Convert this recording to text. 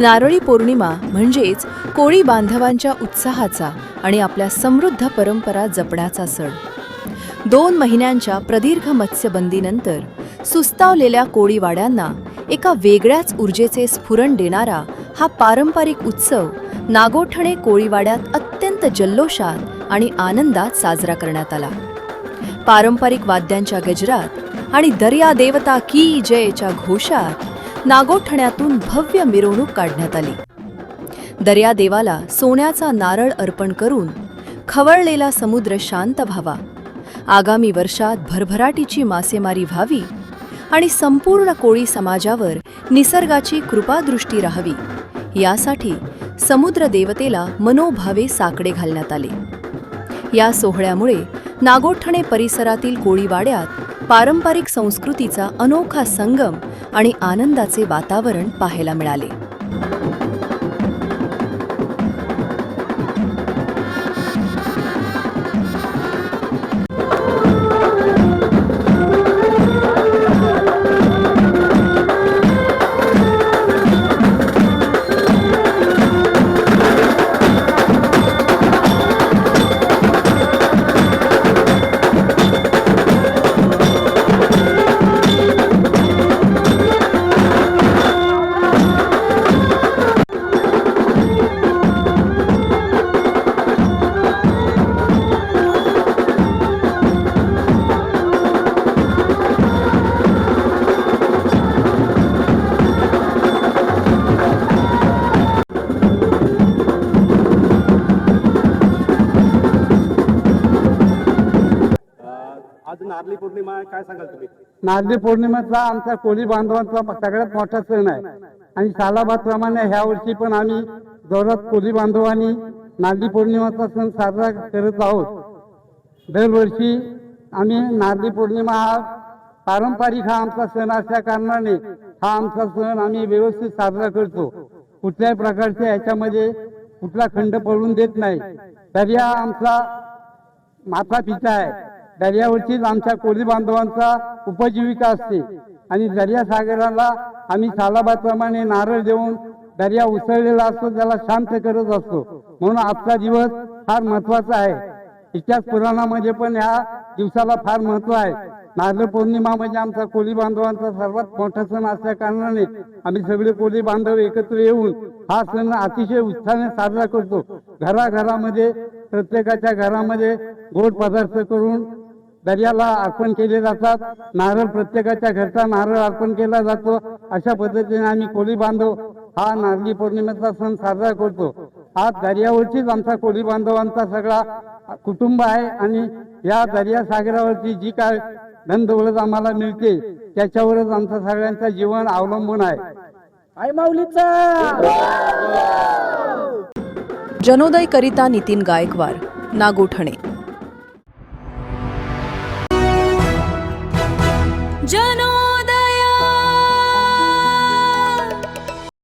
नारळी पौर्णिमा म्हणजेच कोळी बांधवांच्या उत्साहाचा आणि आपल्या समृद्ध परंपरा जपण्याचा सण. 2 महिन्यांच्या प्रदीर्घ मत्स्यबंदीनंतर सुस्तावलेल्या कोळीवाड्यांना एका वेगळ्याच ऊर्जेचे स्फुरण देणारा हा पारंपरिक उत्सव नागोठणे कोळीवाड्यात अत्यंत जल्लोषात आणि आनंदात साजरा करण्यात आला. पारंपरिक वाद्यांच्या गजरात आणि दर्या देवता की जयच्या घोषात नागोठण्यातून भव्य मिरवणूक काढण्यात आली. दर्या देवाला सोन्याचा नारळ अर्पण करून खवळलेला समुद्र शांत व्हावा, आगामी वर्षात भरभराटीची मासेमारी व्हावी आणि संपूर्ण कोळी समाजावर निसर्गाची कृपादृष्टी राहावी, यासाठी समुद्र देवतेला मनोभावे साकडे घालण्यात आले. या सोहळ्यामुळे नागोठणे परिसरातील कोळीवाड्यात पारंपरिक संस्कृतीचा अनोखा संगम आणि आनंदाचे वातावरण पाहायला मिळाले. आज नारळी पौर्णिमा आहे, काय सांगाल तुम्ही? नारळी पौर्णिमेचा आमचा कोळी बांधवांचा सगळ्यात मोठा सण आहे आणि सालाबादप्रमाणे ह्या वर्षी पण आम्ही जोरात कोळी बांधवांनी नारळी पौर्णिमेचा सण साजरा करत आहोत. दरवर्षी आम्ही नारळी पौर्णिमा हा पारंपरिक हा आमचा सण असल्या कारणाने हा आमचा सण आम्ही व्यवस्थित साजरा करतो. कुठल्याही प्रकारच्या ह्याच्यामध्ये कुठला खंड पडून देत नाही. दर्या आमचा माता पिता आहे. दर्यावरचीच आमच्या कोळी बांधवांचा उपजीविका असते आणि दर्या सागराला आम्ही सालाबादप्रमाणे नारळ देऊन दर्या उसळलेला असतो, त्याला शांत करत असतो. म्हणून आजचा दिवस फार महत्वाचा आहे. इतिहास पुराणामध्ये पण ह्या दिवसाला फार महत्व आहे. नारळ पौर्णिमा म्हणजे आमचा कोळी बांधवांचा सर्वात मोठा सण असल्या कारणाने आम्ही सगळे कोळी बांधव एकत्र येऊन हा सण अतिशय उत्साहाने साजरा करतो. घराघरामध्ये प्रत्येकाच्या घरामध्ये गोड पदार्थ करून दर्याला अर्पण केले जातात. नारळ प्रत्येकाच्या घरचा नारळ अर्पण केला जातो. अशा पद्धतीने आम्ही कोळी बांधव हा नारळी पौर्णिमेचा सण साजरा करतो. आज दर्यावरचीच आमचा कोळी बांधवांचा सगळा कुटुंब आहे आणि या दर्या सागरावरची जी काय धनदौलत आम्हाला मिळते त्याच्यावरच आमचं सगळ्यांचं जीवन अवलंबून आहे. आई माऊलीचा जनोदय करिता नितीन गायकवाड, नागोठणे. जनो